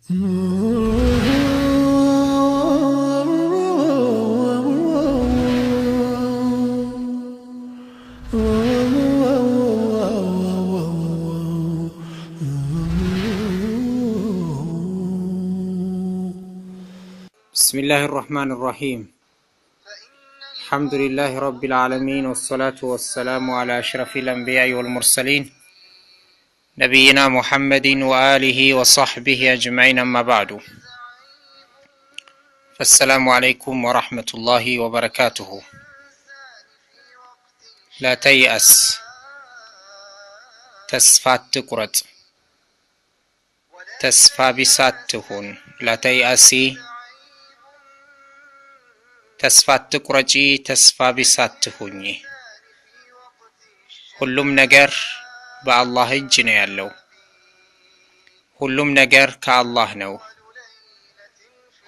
بسم الله الرحمن الرحيم الحمد لله رب العالمين والصلاة والسلام على أشرف الأنبياء والمرسلين نبينا محمد وآله وصحبه أجمعين أما بعد فالسلام عليكم ورحمة الله وبركاته. لا تيأس تسفات تقرط تسفى بساتهن لا تيأسي ተስፋት ትቁረጪ ተስፋ ቢስ አትሁኚ። ሁሉም ነገር በአላህ እጅ ነው ያለው። ሁሉም ነገር ከአላህ ነው።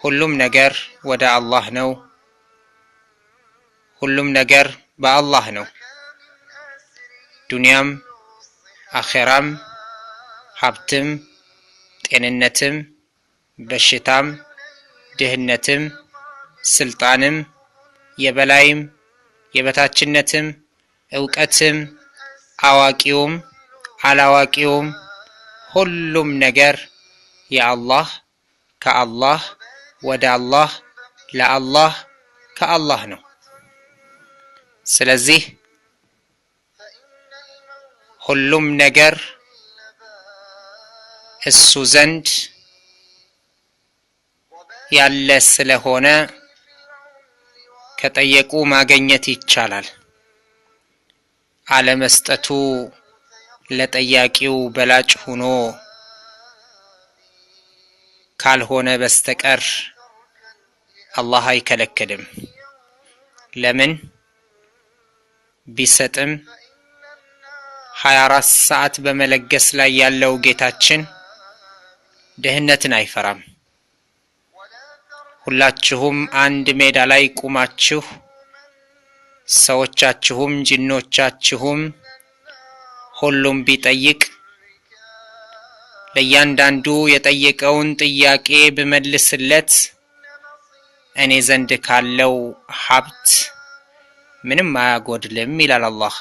ሁሉም ነገር ወደ አላህ ነው። ሁሉም ነገር በአላህ ነው። ዱንያም አኺራም ሀብትም ጤንነትም በሽታም ድህነትም ስልጣንም የበላይም የበታችነትም ዕውቀትም አዋቂውም አላዋቂውም ሁሉም ነገር የአላህ ከአላህ ወደ አላህ ለአላህ ከአላህ ነው። ስለዚህ ሁሉም ነገር እሱ ዘንድ ያለ ስለሆነ ከጠየቁ ማግኘት ይቻላል። አለመስጠቱ ለጠያቂው በላጭ ሆኖ ካልሆነ በስተቀር አላህ አይከለክልም። ለምን ቢሰጥም 24 ሰዓት በመለገስ ላይ ያለው ጌታችን ድህነትን አይፈራም። ሁላችሁም አንድ ሜዳ ላይ ቁማችሁ ሰዎቻችሁም ጂኖቻችሁም ሁሉም ቢጠይቅ ለእያንዳንዱ የጠየቀውን ጥያቄ ብመልስለት እኔ ዘንድ ካለው ሀብት ምንም አያጎድልም ይላል አላህ።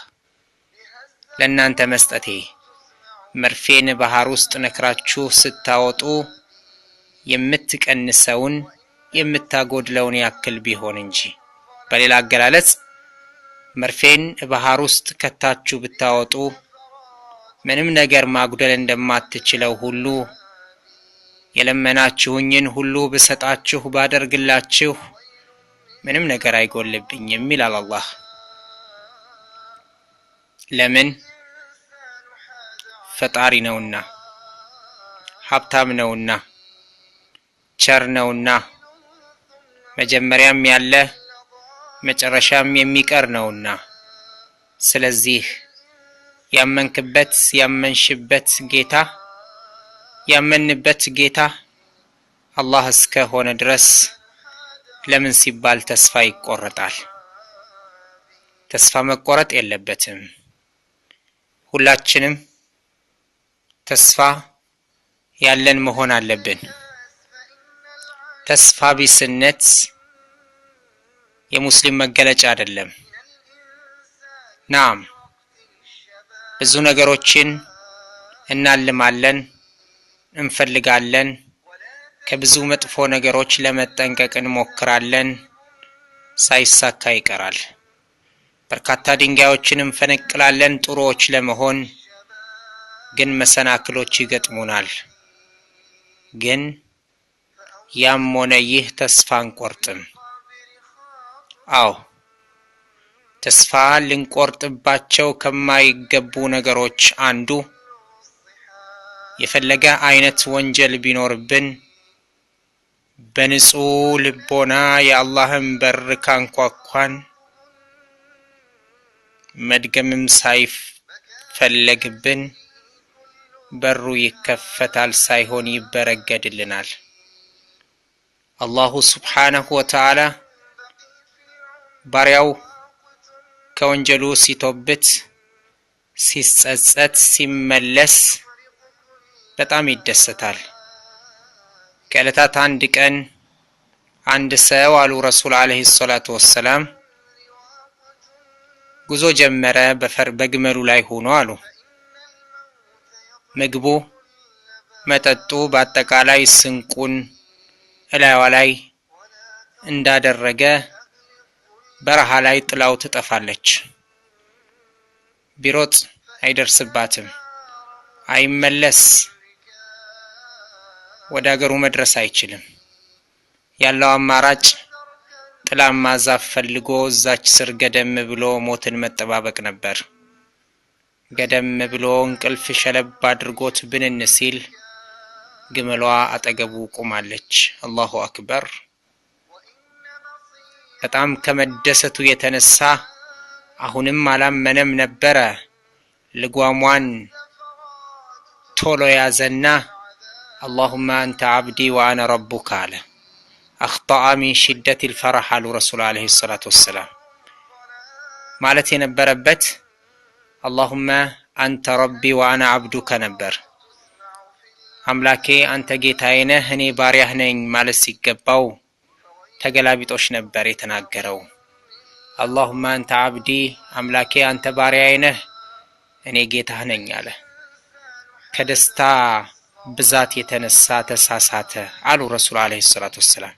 ለእናንተ መስጠቴ መርፌን ባህር ውስጥ ነክራችሁ ስታወጡ የምትቀንሰውን የምታጎድለውን ያክል ቢሆን እንጂ። በሌላ አገላለጽ መርፌን ባህር ውስጥ ከታችሁ ብታወጡ ምንም ነገር ማጉደል እንደማትችለው ሁሉ የለመናችሁኝን ሁሉ ብሰጣችሁ ባደርግላችሁ ምንም ነገር አይጎልብኝም ይላል አላህ። ለምን ፈጣሪ ነውና፣ ሀብታም ነውና፣ ቸር ነውና፣ መጀመሪያም ያለ መጨረሻም የሚቀር ነውና። ስለዚህ ያመንክበት ያመንሽበት ጌታ ያመንበት ጌታ አላህ እስከሆነ ድረስ ለምን ሲባል ተስፋ ይቆረጣል? ተስፋ መቆረጥ የለበትም። ሁላችንም ተስፋ ያለን መሆን አለብን። ተስፋ ቢስነት የሙስሊም መገለጫ አይደለም። ናም ብዙ ነገሮችን እናልማለን፣ እንፈልጋለን፣ ከብዙ መጥፎ ነገሮች ለመጠንቀቅ እንሞክራለን፣ ሳይሳካ ይቀራል። በርካታ ድንጋዮችን እንፈነቅላለን ጥሩዎች ለመሆን፣ ግን መሰናክሎች ይገጥሙናል። ግን ያም ሆነ ይህ ተስፋ አንቆርጥም። አዎ ተስፋ ልንቆርጥባቸው ከማይገቡ ነገሮች አንዱ የፈለገ አይነት ወንጀል ቢኖርብን በንጹህ ልቦና የአላህን በር ካንኳኳን መድገምም ሳይፈለግብን በሩ ይከፈታል ሳይሆን ይበረገድልናል። አላሁ ሱብሓነሁ ወተዓላ ባሪያው ከወንጀሉ ሲቶበት ሲጸጸት ሲመለስ በጣም ይደሰታል። ከዕለታት አንድ ቀን አንድ ሰው አሉ ረሱል አለይሂ ሰላቱ ወሰላም ጉዞ ጀመረ በግመሉ ላይ ሆኖ አሉ። ምግቡ መጠጡ በአጠቃላይ ስንቁን እላይዋ ላይ እንዳደረገ በረሃ ላይ ጥላው ትጠፋለች። ቢሮጥ አይደርስባትም፣ አይመለስ፣ ወደ አገሩ መድረስ አይችልም። ያለው አማራጭ ጥላማ ዛፍ ፈልጎ እዛች ስር ገደም ብሎ ሞትን መጠባበቅ ነበር። ገደም ብሎ እንቅልፍ ሸለብ አድርጎት ብንን ሲል ግመሏ አጠገቡ ቆማለች። አላሁ አክበር። በጣም ከመደሰቱ የተነሳ አሁንም አላመነም ነበረ። ልጓሟን ቶሎ ያዘና اللهم أنت عبدي وأنا ربك አለ። أخطأ من شدة الفرح አሉ ረሱል አለይሂ ሰላቱ ወሰላም። ማለት የነበረበት اللهم أنت ربي وأنا عبدك ነበር። አምላኬ አንተ ጌታዬ ነህ እኔ ባሪያህ ነኝ ማለት ሲገባው ተገላቢጦሽ ነበር የተናገረው። اللهم أنت عبدي አምላኬ አንተ ባሪያዬ ነህ እኔ ጌታህ ነኝ አለ። ከደስታ ብዛት የተነሳ ተሳሳተ አሉ ረሱል አለይሂ ሰላቱ ወሰላም።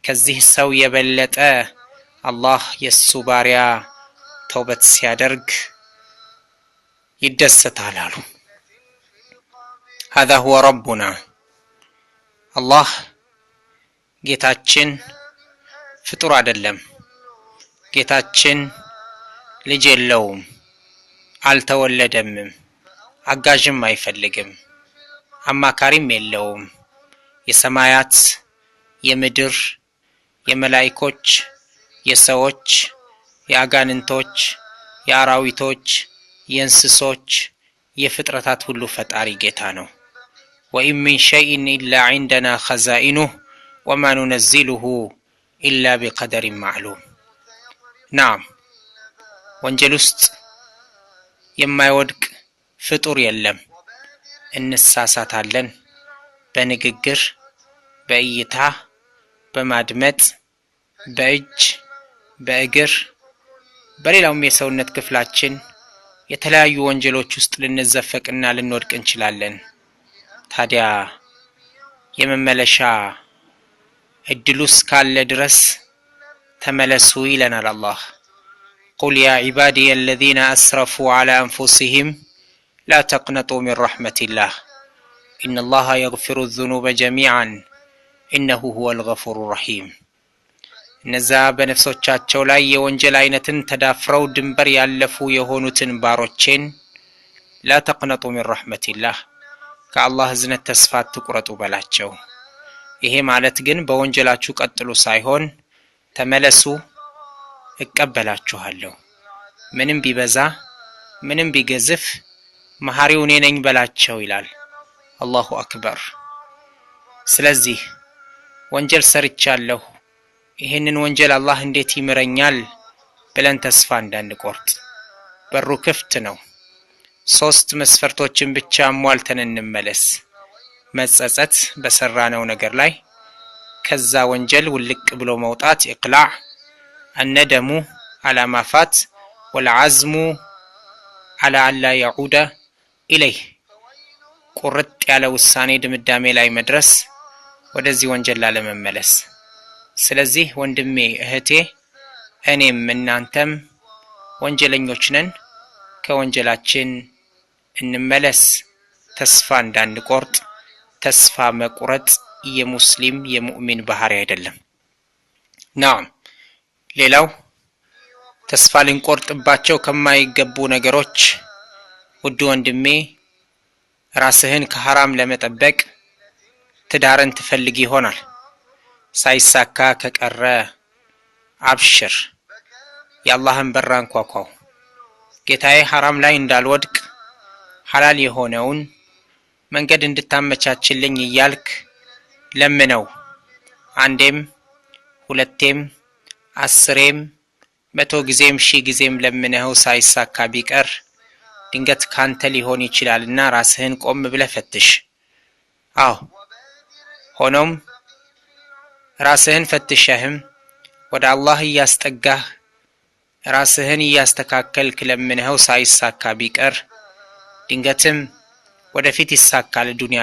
ከዚህ ሰው የበለጠ አላህ የሱ ባሪያ ተውበት ሲያደርግ ይደሰታል አሉ። هذا هو ربنا الله ጌታችን ፍጡር አይደለም። ጌታችን ልጅ የለውም፣ አልተወለደም፣ አጋዥም አይፈልግም፣ አማካሪም የለውም። የሰማያት የምድር የመላእክቶች የሰዎች የአጋንንቶች የአራዊቶች የእንስሶች የፍጥረታት ሁሉ ፈጣሪ ጌታ ነው። وإن من شيء إلا عندنا خزائنه وما ننزله إلا بقدر معلوم። نعم ወንጀል ውስጥ የማይወድቅ ፍጡር የለም። እንሳሳታለን በንግግር በእይታ በማድመጥ በእጅ በእግር በሌላውም የሰውነት ክፍላችን የተለያዩ ወንጀሎች ውስጥ ልንዘፈቅና ልንወድቅ እንችላለን። ታዲያ የመመለሻ እድሉስ ካለ ድረስ ተመለሱ ይለናል አላህ። قل يا عبادي الذين أسرفوا على أنفسهم لا تقنطوا من رحمة الله إن الله يغفر الذنوب جميعا إنه هو الغفور الرحيم። እነዛ በነፍሶቻቸው ላይ የወንጀል አይነትን ተዳፍረው ድንበር ያለፉ የሆኑትን ባሮቼን لا تقنطوا من رحمة الله ከአላህ እዝነት ተስፋ አትቁረጡ በላቸው። ይሄ ማለት ግን በወንጀላችሁ ቀጥሉ ሳይሆን ተመለሱ እቀበላችኋለሁ፣ ምንም ቢበዛ ምንም ቢገዝፍ መሐሪው እኔ ነኝ በላቸው ይላል። አላሁ አክበር። ስለዚህ ወንጀል ሰርቻለሁ፣ ይሄንን ወንጀል አላህ እንዴት ይምረኛል ብለን ተስፋ እንዳንቆርጥ በሩ ክፍት ነው። 3 መስፈርቶችን ብቻ ሟልተን እንመለስ። መጸጸት በሰራነው ነገር ላይ፣ ከዛ ወንጀል ውልቅ ብሎ መውጣት ኢቅላዕ፣ الندم على ما فات والعزم على أن لا يعود إليه ቁርጥ ያለ ውሳኔ ድምዳሜ ላይ መድረስ፣ ወደዚህ ወንጀል ላለመመለስ። ስለዚህ ወንድሜ እህቴ፣ እኔም እናንተም ወንጀለኞች ነን። ከወንጀላችን እንመለስ፣ ተስፋ እንዳንቆርጥ። ተስፋ መቁረጥ የሙስሊም የሙእሚን ባህሪ አይደለም። ናም ሌላው ተስፋ ልንቆርጥባቸው ከማይገቡ ነገሮች ውድ ወንድሜ፣ ራስህን ከሐራም ለመጠበቅ ትዳርን ትፈልግ ይሆናል። ሳይሳካ ከቀረ አብሽር፣ የአላህን በር አንኳኳው። ጌታዬ ሐራም ላይ እንዳልወድቅ ሐላል የሆነውን መንገድ እንድታመቻችልኝ እያልክ ለምነው። አንዴም ሁለቴም 10ም 100 ጊዜም 1000 ጊዜም ለምነው ሳይሳካ ቢቀር ድንገት ካንተ ሊሆን ይችላልና ራስህን ቆም ብለህ ፈትሽ። አዎ ሆኖም ራስህን ፈትሸህም ወደ አላህ እያስጠጋህ ራስህን እያስተካከልክ ለምንኸው ሳይሳካ ቢቀር ድንገትም ወደፊት ይሳካል። ዱንያ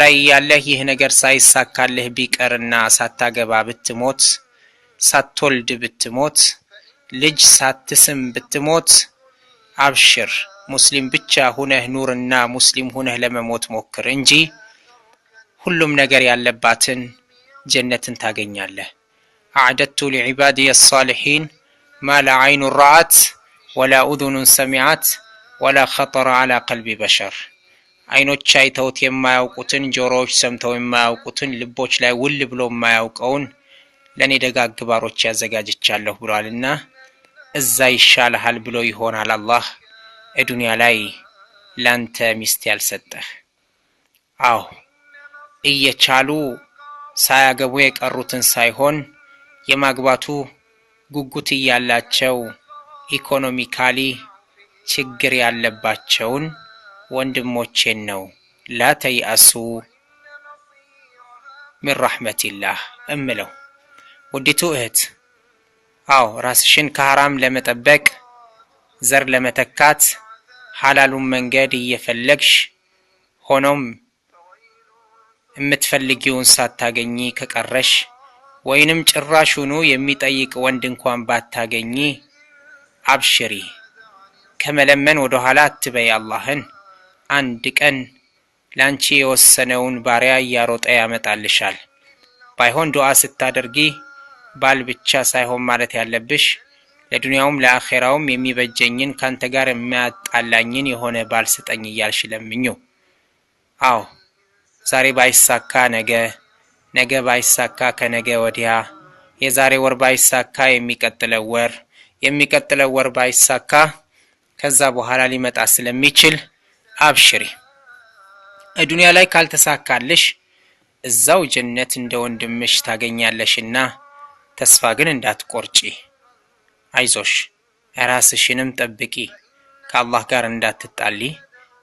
ላይ ያለህ ይህ ነገር ሳይሳካልህ ቢቀርና ሳታገባ ብትሞት፣ ሳትወልድ ብትሞት፣ ልጅ ሳትስም ብትሞት አብሽር፣ ሙስሊም ብቻ ሁነህ ኑርና ሙስሊም ሁነህ ለመሞት ሞክር እንጂ ሁሉም ነገር ያለባትን ጀነትን ታገኛለህ። አዕደቱ ሊዕባዲየ الصالحين ما لا عين رأت ولا أذن سمعت ولا خطر على قلب بشر። አይኖች አይተውት የማያውቁትን፣ ጆሮዎች ሰምተው የማያውቁትን፣ ልቦች ላይ ውል ብሎ የማያውቀውን ለኔ ደጋግ ባሮች ያዘጋጅቻለሁ ብሏልና እዛ ይሻልሃል ብሎ ይሆናል አላህ ዱንያ ላይ ላንተ ሚስት ያልሰጠህ። አዎ እየቻሉ ሳያገቡ የቀሩትን ሳይሆን የማግባቱ ጉጉት ያላቸው ኢኮኖሚካሊ ችግር ያለባቸውን ወንድሞቼን ነው ላ ተይአሱ ሚን ረሕመቲላህ እምለው። ውዲቱ እህት፣ አዎ ራስሽን ከሐራም ለመጠበቅ ዘር ለመተካት ሐላሉን መንገድ እየፈለግሽ ሆኖም የምትፈልጊውን ሳታገኚ ከቀረሽ ወይንም ጭራሹኑ የሚጠይቅ ወንድ እንኳን ባታገኚ አብሽሪ፣ ከመለመን ወደ ኋላ አትበይ። አላህን አንድ ቀን ላንቺ የወሰነውን ባሪያ እያሮጠ ያመጣልሻል። ባይሆን ዱዓ ስታደርጊ ባል ብቻ ሳይሆን ማለት ያለብሽ ለዱንያውም ለአኼራውም የሚበጀኝን ካንተ ጋር የሚያጣላኝን የሆነ ባል ስጠኝ እያልሽ ለምኙ። አዎ ዛሬ ባይሳካ ነገ፣ ነገ ባይሳካ ከነገ ወዲያ፣ የዛሬ ወር ባይሳካ የሚቀጥለው ወር፣ የሚቀጥለው ወር ባይሳካ ከዛ በኋላ ሊመጣ ስለሚችል አብሽሪ። ዱንያ ላይ ካልተሳካልሽ እዛው ጀነት እንደ ወንድምሽ ታገኛለሽና ተስፋ ግን እንዳትቆርጪ። አይዞሽ፣ ራስሽንም ጠብቂ፣ ከአላህ ጋር እንዳትጣሊ።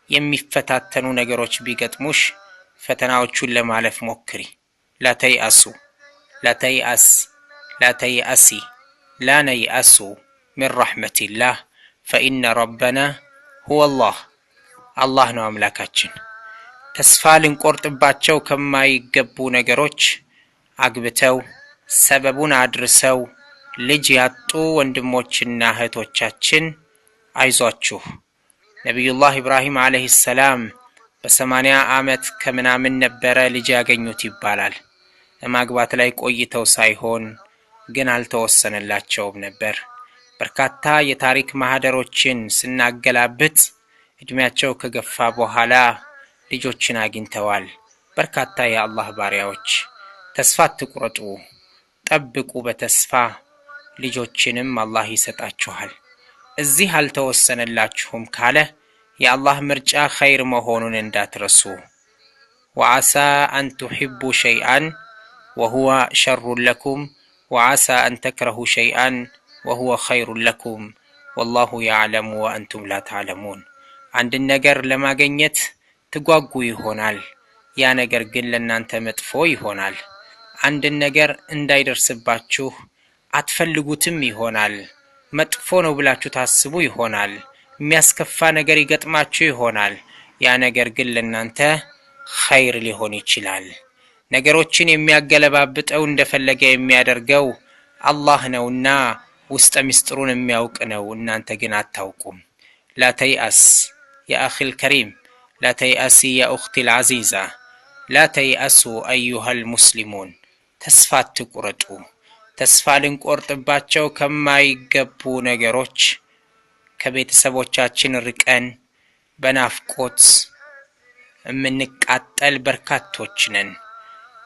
የሚፈታተኑ ነገሮች ቢገጥሙሽ ፈተናዎቹን ለማለፍ ሞክሪ። ላተይአሱ ላተይአስ ላተይአሲ ላነይአሱ ሚን ረሕመቲላህ ፈኢነ ረበና ሁወ አላህ ነው አምላካችን። ተስፋ ልንቆርጥባቸው ከማይገቡ ነገሮች አግብተው ሰበቡን አድርሰው ልጅ ያጡ ወንድሞችና እህቶቻችን አይዟችሁ። ነቢዩላህ ኢብራሂም ዓለይሂ ሰላም በ80 ዓመት ከምናምን ነበረ ልጅ ያገኙት ይባላል። ለማግባት ላይ ቆይተው ሳይሆን ግን አልተወሰነላቸውም ነበር። በርካታ የታሪክ ማህደሮችን ስናገላብጥ እድሜያቸው ከገፋ በኋላ ልጆችን አግኝተዋል። በርካታ የአላህ ባሪያዎች ተስፋ አትቁረጡ፣ ጠብቁ በተስፋ ልጆችንም አላህ ይሰጣችኋል። እዚህ አልተወሰነላችሁም ካለ የአላህ ምርጫ ኸይር መሆኑን እንዳትረሱ። ወዓሳ አን ቱሒቡ ሸይአን ወሁወ ሸሩን ለኩም ወዓሳ አን ተክረሁ ሸይአን ወሁወ ኸይሩን ለኩም ወላሁ ያዕለሙ ወአንቱም ላ ተዕለሙን። አንድን ነገር ለማግኘት ትጓጉ ይሆናል፣ ያ ነገር ግን ለእናንተ መጥፎ ይሆናል። አንድን ነገር እንዳይደርስባችሁ አትፈልጉትም ይሆናል፣ መጥፎ ነው ብላችሁ ታስቡ ይሆናል፣ የሚያስከፋ ነገር ይገጥማችሁ ይሆናል። ያ ነገር ግን ለእናንተ ኸይር ሊሆን ይችላል። ነገሮችን የሚያገለባብጠው እንደፈለገ የሚያደርገው አላህ ነውና ውስጠ ምስጢሩን የሚያውቅ ነው። እናንተ ግን አታውቁም። ላ ተይአስ ያ አኺል ከሪም፣ ላ ተይአሲ ያ ኡኽቲል ዐዚዛ፣ ላ ተይአሱ አዩሃል ሙስሊሙን። ተስፋ አትቁረጡ። ተስፋ ልንቆርጥባቸው ከማይገቡ ነገሮች ከቤተሰቦቻችን ርቀን በናፍቆት የምንቃጠል በርካቶች ነን።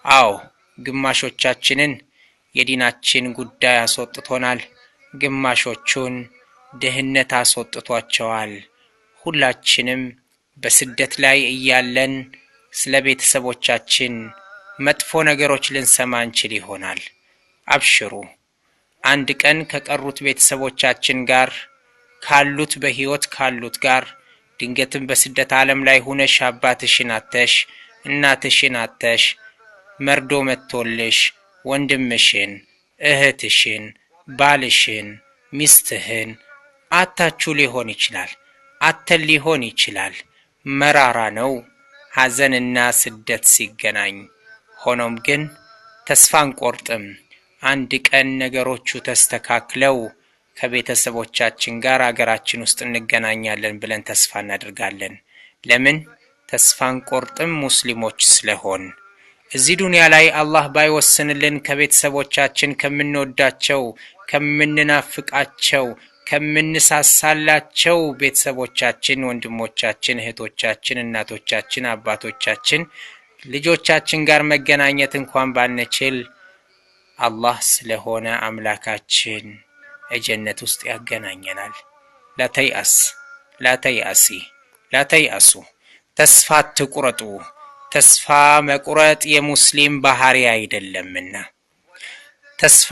አዎ ግማሾቻችንን የዲናችን ጉዳይ አስወጥቶናል፣ ግማሾቹን ድህነት አስወጥቷቸዋል። ሁላችንም በስደት ላይ እያለን ስለ ቤተሰቦቻችን መጥፎ ነገሮች ልንሰማ እንችል ይሆናል። አብሽሩ፣ አንድ ቀን ከቀሩት ቤተሰቦቻችን ጋር ካሉት በህይወት ካሉት ጋር ድንገትም በስደት ዓለም ላይ ሆነሽ አባትሽን አተሽ እናትሽን አተሽ መርዶ መጥቶልሽ ወንድምሽን፣ እህትሽን፣ ባልሽን፣ ሚስትህን አታችሁ ሊሆን ይችላል፣ አተን ሊሆን ይችላል። መራራ ነው ሐዘንና ስደት ሲገናኝ። ሆኖም ግን ተስፋ አንቆርጥም። አንድ ቀን ነገሮቹ ተስተካክለው ከቤተሰቦቻችን ጋር አገራችን ውስጥ እንገናኛለን ብለን ተስፋ እናደርጋለን። ለምን ተስፋ አንቆርጥም? ሙስሊሞች ስለሆን። እዚህ ዱንያ ላይ አላህ ባይወስንልን ከቤተሰቦቻችን ከምንወዳቸው፣ ከምንናፍቃቸው፣ ከምንሳሳላቸው ቤተሰቦቻችን፣ ወንድሞቻችን፣ እህቶቻችን፣ እናቶቻችን፣ አባቶቻችን፣ ልጆቻችን ጋር መገናኘት እንኳን ባንችል አላህ ስለሆነ አምላካችን ጀነት ውስጥ ያገናኘናል። ላተይአሱ ተስፋ አትቁረጡ። ተስፋ መቁረጥ የሙስሊም ባህሪ አይደለምና ተስፋ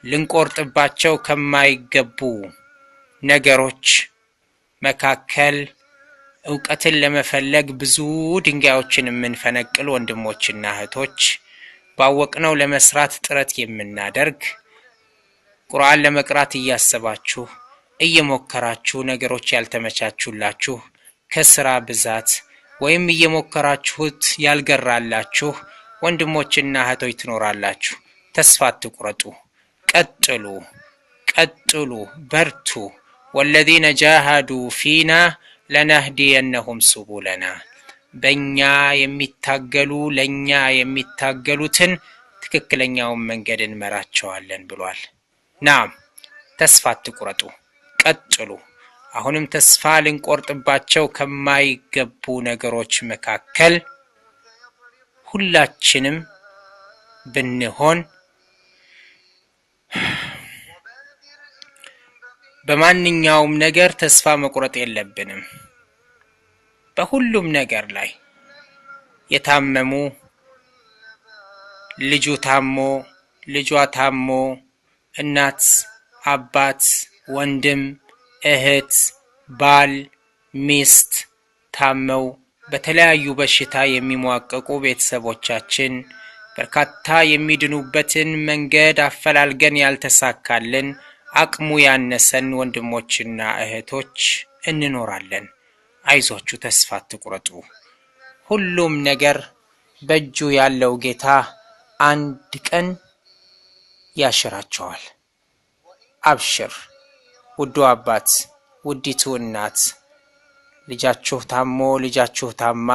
ልንቆርጥባቸው ከማይገቡ ነገሮች መካከል ዕውቀትን ለመፈለግ ብዙ ድንጋዮችን የምንፈነቅል ወንድሞችና እህቶች፣ ባወቅነው ለመስራት ጥረት የምናደርግ፣ ቁርአን ለመቅራት እያሰባችሁ እየሞከራችሁ ነገሮች ያልተመቻቹላችሁ ከስራ ብዛት ወይም እየሞከራችሁት ያልገራላችሁ ወንድሞችና እህቶች ትኖራላችሁ። ተስፋ አትቁረጡ። ቀጥሉ፣ በርቱ። ወለዚነ ጃሃዱ ፊና ለነህዲየነሁም ሱቡለና። በእኛ የሚታገሉ ለእኛ የሚታገሉትን ትክክለኛውን መንገድ እንመራቸዋለን ብሏል። ናም ተስፋ አትቁረጡ፣ ቀጥሉ። አሁንም ተስፋ ልንቆርጥባቸው ከማይገቡ ነገሮች መካከል ሁላችንም ብንሆን በማንኛውም ነገር ተስፋ መቁረጥ የለብንም። በሁሉም ነገር ላይ የታመሙ፣ ልጁ ታሞ፣ ልጇ ታሞ፣ እናት፣ አባት፣ ወንድም፣ እህት፣ ባል፣ ሚስት ታመው በተለያዩ በሽታ የሚሟቀቁ ቤተሰቦቻችን፣ በርካታ የሚድኑበትን መንገድ አፈላልገን ያልተሳካልን አቅሙ ያነሰን ወንድሞችና እህቶች እንኖራለን። አይዟችሁ፣ ተስፋ አትቁረጡ። ሁሉም ነገር በእጁ ያለው ጌታ አንድ ቀን ያሽራቸዋል። አብሽር ውዱ አባት፣ ውዲቱ እናት፣ ልጃችሁ ታሞ፣ ልጃችሁ ታማ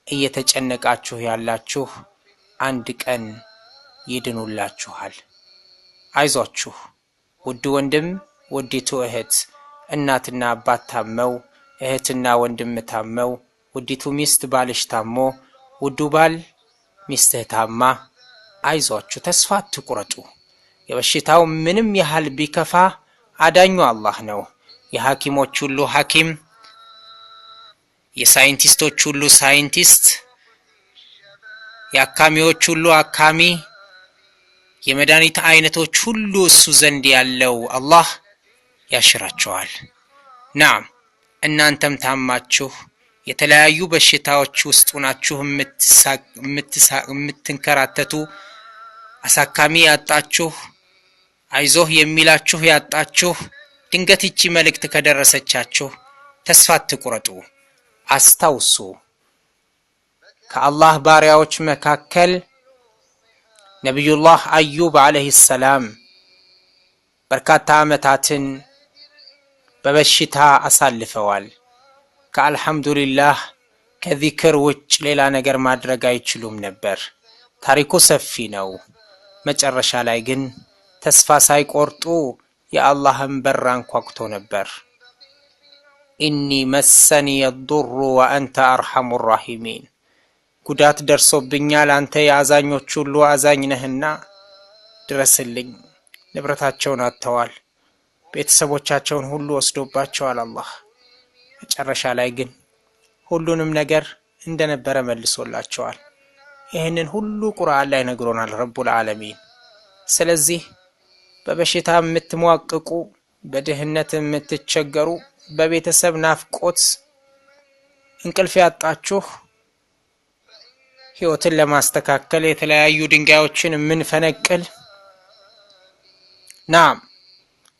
እየተጨነቃችሁ ያላችሁ አንድ ቀን ይድኑላችኋል። አይዟችሁ ውዱ ወንድም፣ ውዲቱ እህት፣ እናትና አባት ታመው፣ እህትና ወንድም ታመው፣ ውዲቱ ሚስት ባልሽ ታሞ፣ ውዱ ባል ሚስትህ ታማ፣ አይዟችሁ፣ ተስፋ አትቁረጡ። የበሽታው ምንም ያህል ቢከፋ አዳኙ አላህ ነው። የሐኪሞች ሁሉ ሐኪም፣ የሳይንቲስቶች ሁሉ ሳይንቲስት፣ የአካሚዎች ሁሉ አካሚ፣ የመድኃኒት አይነቶች ሁሉ እሱ ዘንድ ያለው አላህ ያሽራቸዋል። ናም እናንተም ታማችሁ የተለያዩ በሽታዎች ውስጥ ናችሁ የምትንከራተቱ፣ አሳካሚ ያጣችሁ፣ አይዞህ የሚላችሁ ያጣችሁ፣ ድንገት ይቺ መልእክት ከደረሰቻችሁ ተስፋ አትቁረጡ። አስታውሱ ከአላህ ባሪያዎች መካከል ነቢዩላህ አዩብ ዓለይሂ ሰላም በርካታ ዓመታትን በበሽታ አሳልፈዋል። ከአልሐምዱሊላህ ከዚክር ውጭ ሌላ ነገር ማድረግ አይችሉም ነበር። ታሪኩ ሰፊ ነው። መጨረሻ ላይ ግን ተስፋ ሳይቆርጡ የአላህን በር አንኳኩቶ ነበር። ኢኒ መሰኒ የዱሩ ወአንተ አርሐሙ ራሒሚን፣ ጉዳት ደርሶብኛል አንተ የአዛኞች ሁሉ አዛኝ ነህና ድረስልኝ። ንብረታቸውን አጥተዋል፣ ቤተሰቦቻቸውን ሁሉ ወስዶባቸዋል አላህ። መጨረሻ ላይ ግን ሁሉንም ነገር እንደነበረ መልሶላቸዋል። ይህንን ሁሉ ቁርአን ላይ ነግሮናል ረቡል ዓለሚን። ስለዚህ በበሽታ የምትሟቅቁ፣ በድህነት የምትቸገሩ፣ በቤተሰብ ናፍቆት እንቅልፍ ያጣችሁ፣ ህይወትን ለማስተካከል የተለያዩ ድንጋዮችን የምንፈነቅል ናም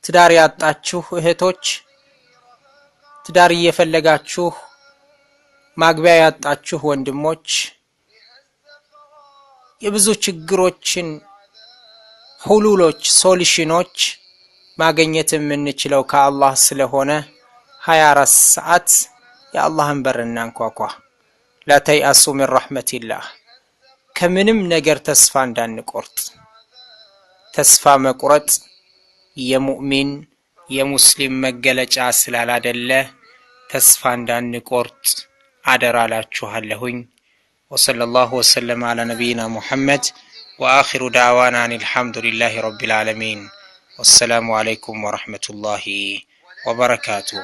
ትዳር ያጣችሁ እህቶች ትዳር እየፈለጋችሁ ማግቢያ ያጣችሁ ወንድሞች የብዙ ችግሮችን ሁሉሎች ሶሉሽኖች ማግኘት የምንችለው ከአላህ ስለሆነ 24 ሰዓት የአላህን በር እናንኳኳ። لا تيأسوا من رحمة الله ከምንም ነገር ተስፋ እንዳንቆርጥ። ተስፋ መቁረጥ የሙእሚን የሙስሊም መገለጫ ስላላደለ ተስፋ እንዳንቆርጥ አደራላችኋለሁኝ። وصلى الله وسلم على نبينا محمد وآخر دعوانا أن الحمد لله رب العالمين والسلام عليكم ورحمة الله وبركاته.